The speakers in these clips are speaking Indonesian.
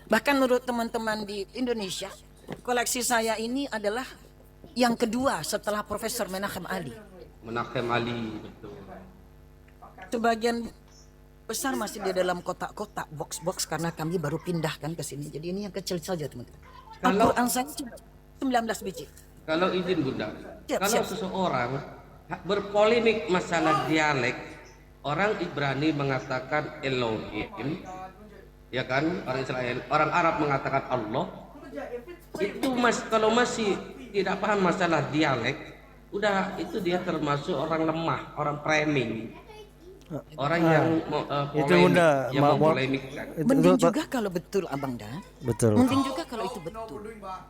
Bahkan menurut teman-teman di Indonesia, koleksi saya ini adalah yang kedua setelah Profesor Menachem Ali. Menachem Ali, betul. Sebagian besar masih di dalam kotak-kotak, box-box, karena kami baru pindahkan ke sini. Jadi ini yang kecil saja, teman-teman. Al-Quran saya cuma 19 biji. Kalau izin Bunda, Siap, kalau siap. seseorang berpolemik masalah dialek, orang Ibrani mengatakan Elohim, ya kan? Orang Israel, orang Arab mengatakan Allah. Itu kalau masih tidak paham masalah dialek, udah itu dia termasuk orang lemah, orang framing, orang yang itu polemik, Bunda yang mempolemikkan. Mending juga kalau betul, Abang Dan. Betul. Mending juga kalau itu betul.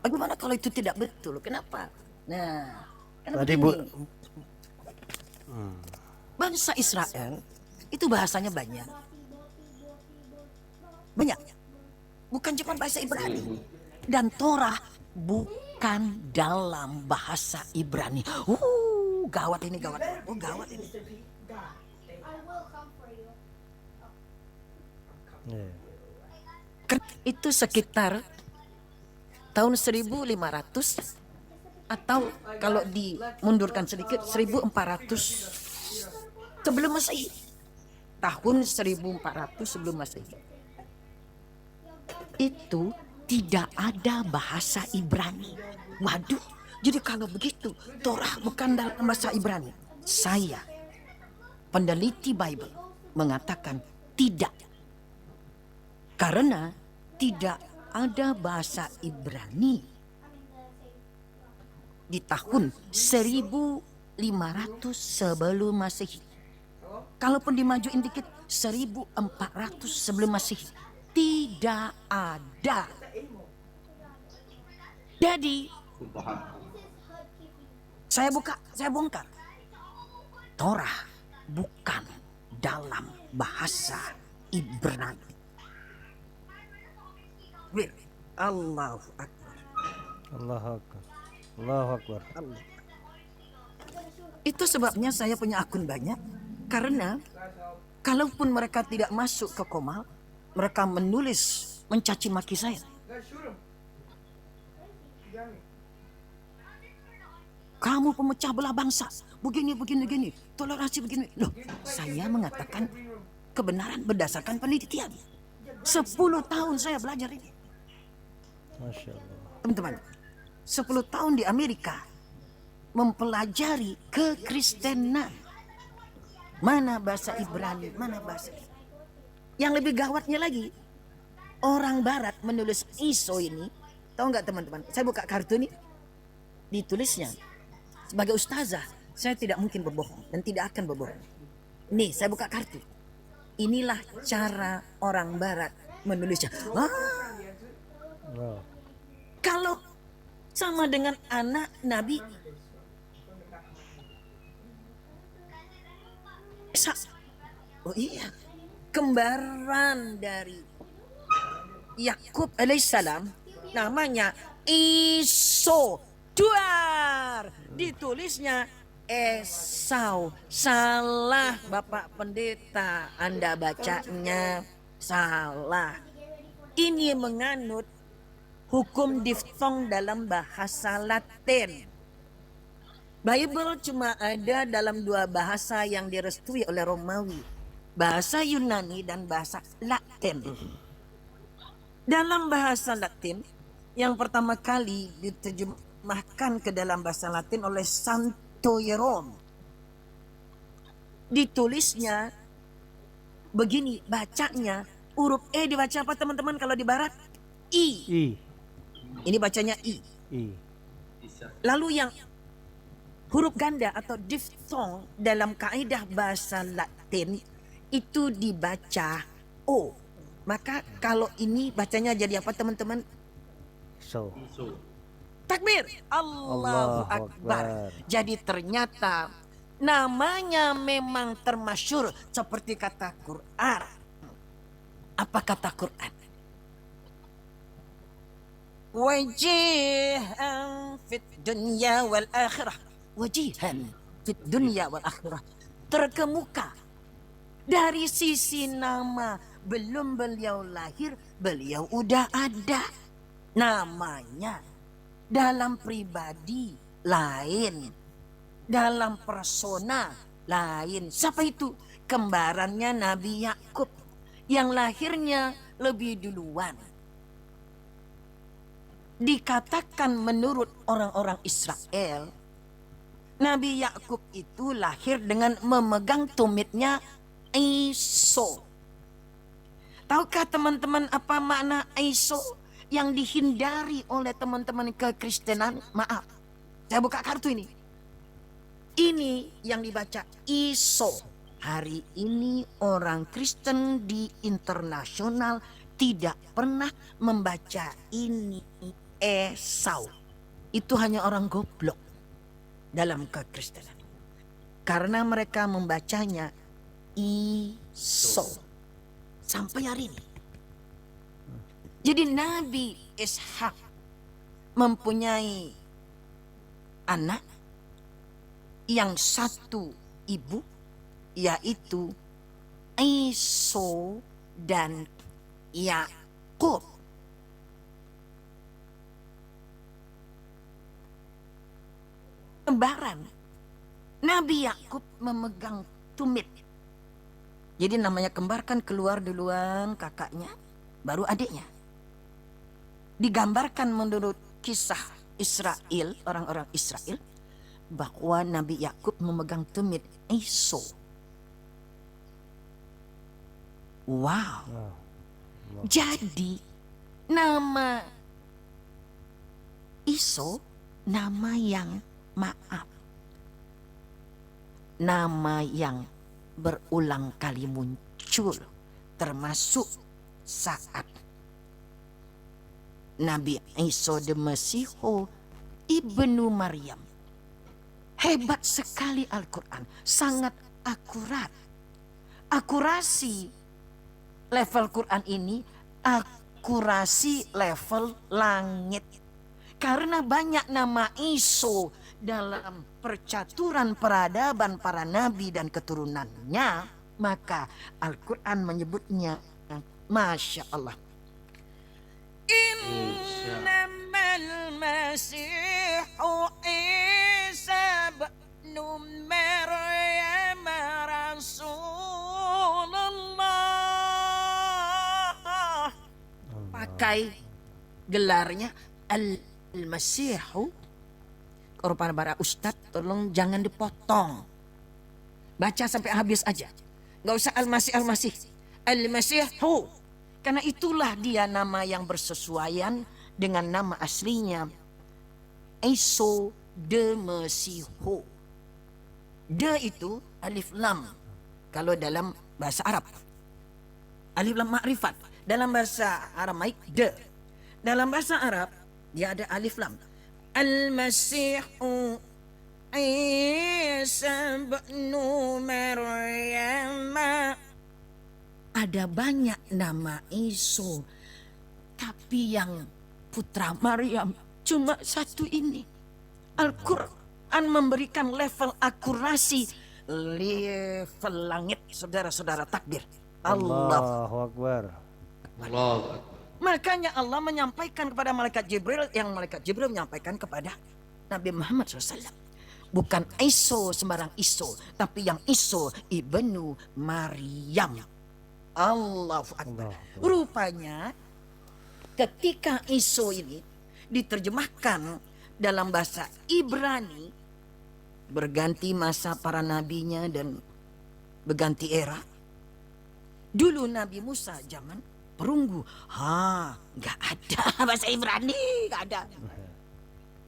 Bagaimana kalau itu tidak betul? Kenapa? Nah, karena Tadi Bu, begini, bangsa Israel itu bahasanya banyak. Banyak. Bukan cuma bahasa Ibrani. Dan Torah bukan dalam bahasa Ibrani. Gawat ini, gawat. Oh, gawat ini. ya. Itu sekitar tahun 1500 atau kalau dimundurkan sedikit 1400 sebelum Masehi. Tahun 1400 sebelum Masehi. Itu tidak ada bahasa Ibrani. Waduh, jadi kalau begitu Torah bukan dalam bahasa Ibrani. Saya, peneliti Bible, mengatakan tidak. Karena tidak ada bahasa Ibrani di tahun 1500 sebelum Masehi. Kalaupun dimajuin dikit 1400 sebelum Masehi, tidak ada. Jadi saya bongkar. Torah bukan dalam bahasa Ibrani. Allahu Akbar. Allahu Akbar. Allahu Akbar. Itu sebabnya saya punya akun banyak. Karena kalaupun mereka tidak masuk ke Komal, mereka menulis mencaci maki saya. Kamu pemecah belah bangsa, begini, toleransi begini. Loh, saya mengatakan kebenaran berdasarkan penelitian. 10 tahun saya belajar ini. Masya Allah. Teman-teman, 10 tahun di Amerika mempelajari kekristenan. Mana bahasa Ibrani, mana bahasa. Yang lebih gawatnya lagi, orang Barat menulis ISO ini. Tahu nggak teman-teman? Saya buka kartu ini, ditulisnya sebagai ustazah, saya tidak mungkin berbohong dan tidak akan berbohong. Nih, saya buka kartu. Inilah cara orang Barat menulisnya. Wow. Kalau sama dengan anak Nabi Isa. Oh iya, kembaran dari Yakub alaihissalam, namanya Iso Duar, ditulisnya Esau. Salah Bapak Pendeta, Anda bacanya salah. Ini menganut hukum diftong dalam bahasa Latin. Bible cuma ada dalam 2 bahasa yang direstui oleh Romawi. Bahasa Yunani dan bahasa Latin. Dalam bahasa Latin, yang pertama kali diterjemahkan ke dalam bahasa Latin oleh Santo Jerome. Ditulisnya begini, bacanya huruf E dibaca apa teman-teman kalau di barat? I. Ini bacanya I. Lalu yang huruf ganda atau diftong dalam kaidah bahasa Latin itu dibaca O. Maka kalau ini bacanya jadi apa teman-teman? So. Takbir. Allahu Akbar. Jadi ternyata namanya memang termasyhur seperti kata Quran. Apa kata Quran? Wajihan fit dunya wal akhirah. Wajihan fit dunya wal akhirah. Terkemuka dari sisi nama belum beliau lahir beliau udah ada. Namanya dalam pribadi lain, dalam persona lain. Siapa itu? Kembarannya Nabi Yakub yang lahirnya lebih duluan. Dikatakan menurut orang-orang Israel, Nabi Yakub itu lahir dengan memegang tumitnya Esau. Tahukah teman-teman apa makna Esau yang dihindari oleh teman-teman kekristenan? Maaf, saya buka kartu ini. Ini yang dibaca Esau. Hari ini orang Kristen di internasional tidak pernah membaca ini Esau. Itu hanya orang goblok dalam kekristenan. Karena mereka membacanya Esau. Sampai hari ini. Jadi Nabi Ishak mempunyai anak yang satu ibu, yaitu Esau dan Yakub. Kembaran. Nabi Yakub memegang tumit. Jadi namanya kembar kan keluar duluan kakaknya, baru adiknya. Digambarkan menurut kisah Israel, orang-orang Israel, bahwa Nabi Yakub memegang tumit Esau. Wow. Jadi nama Esau nama yang maaf. Nama yang berulang kali muncul, termasuk saat Nabi Isa the Masihu ibnu Maryam. Hebat sekali Al-Quran, sangat akurat. Akurasi level Quran ini akurasi level langit. Karena banyak nama Isa dalam percaturan peradaban para nabi dan keturunannya, maka Al-Quran menyebutnya Masya Allah. Innamal masihu Isa ibnu Maryam Rasulullah. Pakai gelarnya Al-Masihu. Para ustadz tolong jangan dipotong. Baca sampai habis aja. Gak usah Al-Masih, Al-Masih. Al-Masihu. Karena itulah dia nama yang bersesuaian dengan nama aslinya. Isa the Masihu. De itu alif lam. Kalau dalam bahasa Arab. Alif lam ma'rifat. Dalam bahasa Aramaik de. Dalam bahasa Arab dia ada alif lam. Al-Masihu Isa ibnu Maryam. Ada banyak nama Isa, tapi yang putra Maryam cuma satu ini. Al-Quran memberikan level akurasi level langit. Saudara-saudara, takbir. Allahu Akbar. Allahu Akbar. Makanya Allah menyampaikan kepada malaikat Jibril, yang malaikat Jibril menyampaikan kepada Nabi Muhammad SAW. Bukan Isa sembarang Isa, tapi yang Isa ibnu Maryam. Allahu Akbar. Rupanya ketika Isa ini diterjemahkan dalam bahasa Ibrani, berganti masa para nabinya dan berganti era. Dulu Nabi Musa zaman perunggu. Nggak ada bahasa Ibrani, nggak ada.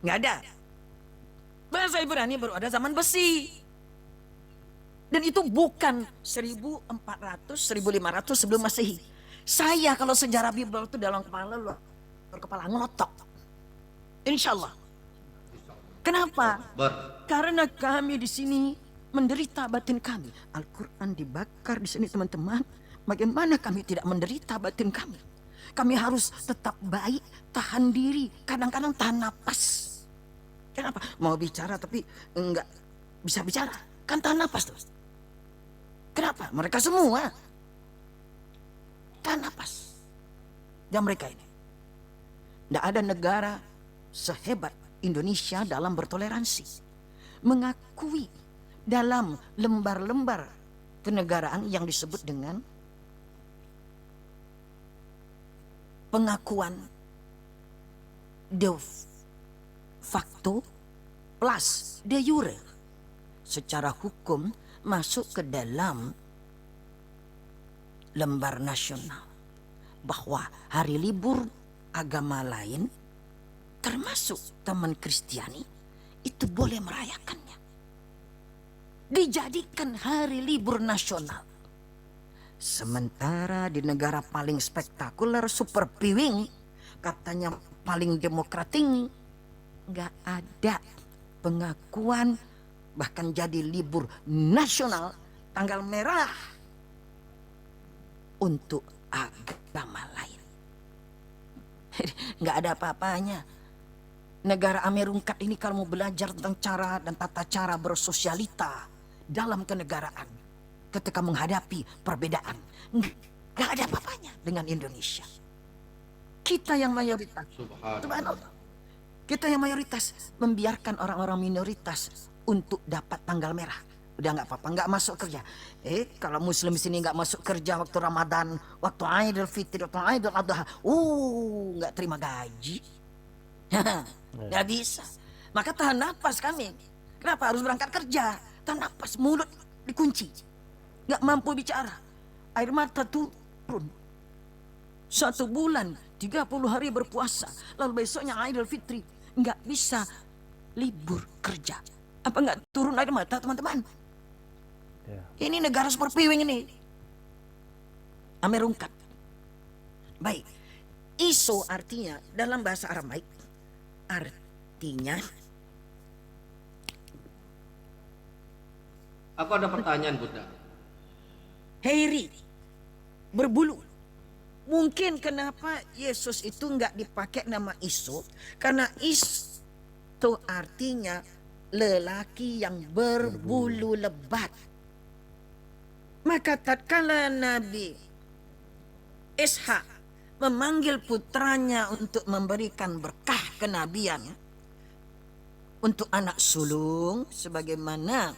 Nggak ada. Bahasa Ibrani baru ada zaman besi. Dan itu bukan 1400, 1500 sebelum Masehi. Saya kalau sejarah Bible itu dalam kepala ngotok. Insya Allah. Kenapa? Karena kami di sini menderita batin kami. Al-Quran dibakar di sini teman-teman. Bagaimana kami tidak menderita batin kami? Kami harus tetap baik, tahan diri, kadang-kadang tahan napas. Kenapa? Mau bicara tapi enggak bisa bicara. Kan tahan napas terus. Kenapa? Mereka semua tahan napas. Dan mereka ini, tidak ada negara sehebat Indonesia dalam bertoleransi, mengakui dalam lembar-lembar kenegaraan yang disebut dengan pengakuan de facto plus de jure, secara hukum masuk ke dalam lembar nasional bahwa hari libur agama lain termasuk teman Kristiani itu boleh merayakannya, dijadikan hari libur nasional. Sementara di negara paling spektakuler, super piwing, katanya paling demokrating, nggak ada pengakuan bahkan jadi libur nasional tanggal merah untuk agama lain. Nggak ada apa-apanya. Negara Ameriungkat ini kalau mau belajar tentang cara dan tata cara bersosialita dalam kenegaraan ketika menghadapi perbedaan, nggak ada apa-apanya dengan Indonesia. Kita yang mayoritas, subhanallah, kita yang mayoritas membiarkan orang-orang minoritas untuk dapat tanggal merah. Udah nggak apa-apa, nggak masuk kerja. Kalau muslim di sini nggak masuk kerja waktu Ramadan, waktu Idul Fitri, waktu Idul Adha, nggak terima gaji. Nggak bisa. Maka tahan napas kami. Kenapa harus berangkat kerja? Tahan napas, mulut dikunci, nggak mampu bicara, air mata turun. 1 bulan 30 hari berpuasa, lalu besoknya Idul Fitri, nggak bisa libur kerja. Apa nggak turun air mata, teman-teman? Ya. Ini negara super piwing ini, Ameriungkat. Baik, iso artinya dalam bahasa Aramaik artinya, Aku ada pertanyaan, Bunda. hairy, berbulu. Mungkin kenapa Yesus itu nggak dipakai nama Iso, karena itu artinya lelaki yang berbulu lebat. Maka tatkala Nabi Ishak memanggil putranya untuk memberikan berkah kenabian untuk anak sulung, sebagaimana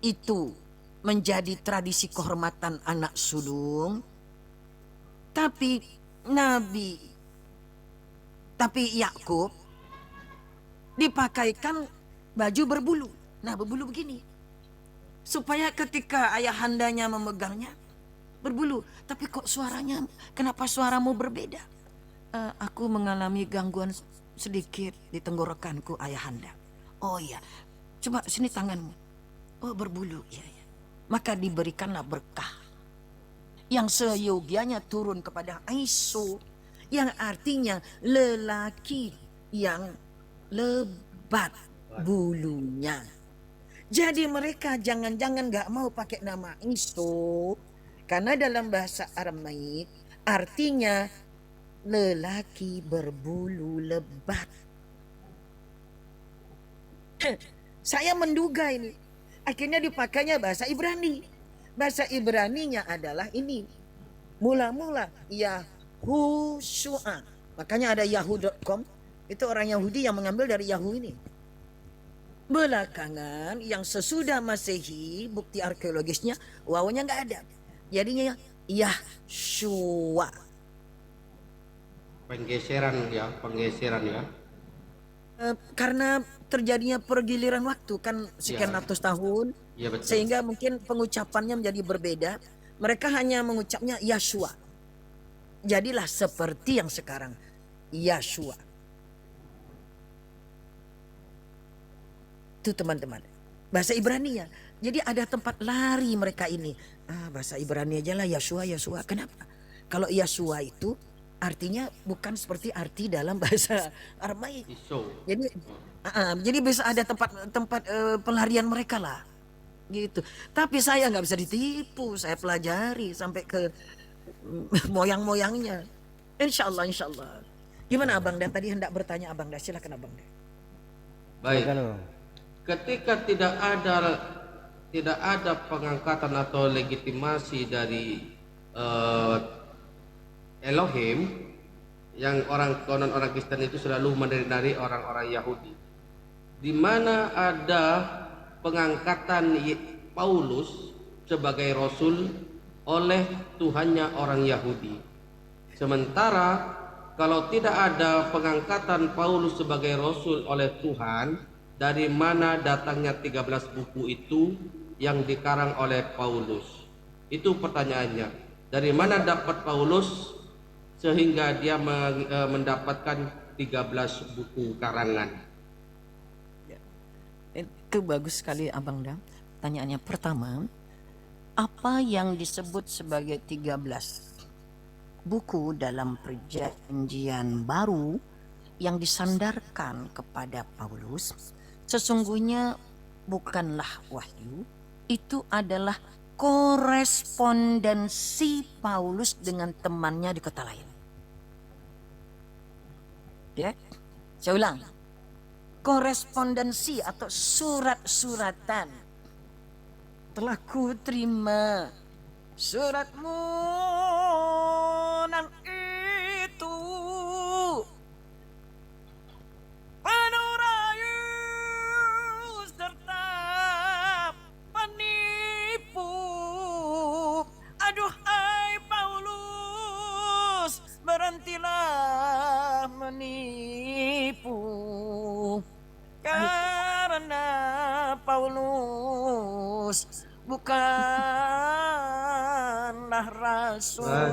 itu menjadi tradisi kehormatan anak sulung, tapi Yakub dipakaikan baju berbulu. Nah, berbulu begini, supaya ketika ayahandanya memegangnya berbulu. Tapi kok suaranya, kenapa suaramu berbeda? Aku mengalami gangguan sedikit di tenggorokanku, ayahanda. Oh iya, coba sini tanganmu. Oh, berbulu, iya. Maka diberikanlah berkah yang seyogianya turun kepada Aiso, yang artinya lelaki yang lebat bulunya. Jadi mereka jangan-jangan gak mau pakai nama Aiso, karena dalam bahasa Aramaik artinya lelaki berbulu lebat. Saya menduga ini akhirnya dipakainya bahasa Ibrani. Bahasa Ibraninya adalah ini. Mula-mula Yahushua. Makanya ada yahoo.com. Itu orang Yahudi yang mengambil dari Yahoo ini. Belakangan yang sesudah Masehi, bukti arkeologisnya wawunya nggak ada. Jadinya Yahshua. Penggeseran ya. Karena terjadinya pergiliran waktu kan sekian ratus tahun, Ya, betul. sehingga mungkin pengucapannya menjadi berbeda. Mereka hanya mengucapnya Yahshua. Jadilah seperti yang sekarang, Yahshua. Itu teman-teman, bahasa Ibrani ya. Jadi ada tempat lari mereka ini. Bahasa Ibrani aja lah, Yahshua. Kenapa? Kalau Yahshua itu artinya bukan seperti arti dalam bahasa Aramaik. Jadi bisa ada tempat pelarian mereka lah, gitu. Tapi saya nggak bisa ditipu. Saya pelajari sampai ke moyang-moyangnya. Insya Allah. Gimana Abang Dan? Tadi hendak bertanya Abang Dan. Silakan Abang Dan. Baik. Ketika tidak ada pengangkatan atau legitimasi dari Elohim yang konon orang Kristen itu selalu mendari orang-orang Yahudi. Di mana ada pengangkatan Paulus sebagai rasul oleh Tuhannya orang Yahudi. Sementara kalau tidak ada pengangkatan Paulus sebagai rasul oleh Tuhan, dari mana datangnya 13 buku itu yang dikarang oleh Paulus? Itu pertanyaannya. Dari mana dapat Paulus sehingga dia mendapatkan 13 buku karangan? Itu bagus sekali Abang Dam. Pertanyaannya pertama, apa yang disebut sebagai 13 buku dalam perjanjian baru yang disandarkan kepada Paulus sesungguhnya bukanlah wahyu, itu adalah korespondensi Paulus dengan temannya di kota lain. Ya, saya ulang. Korespondensi atau surat-suratan. Telah ku terima suratmu nan itu penuh rayu serta penipu. Aduhai Paulus, berhentilah menipu. Karena Paulus bukanlah rasul. Wah,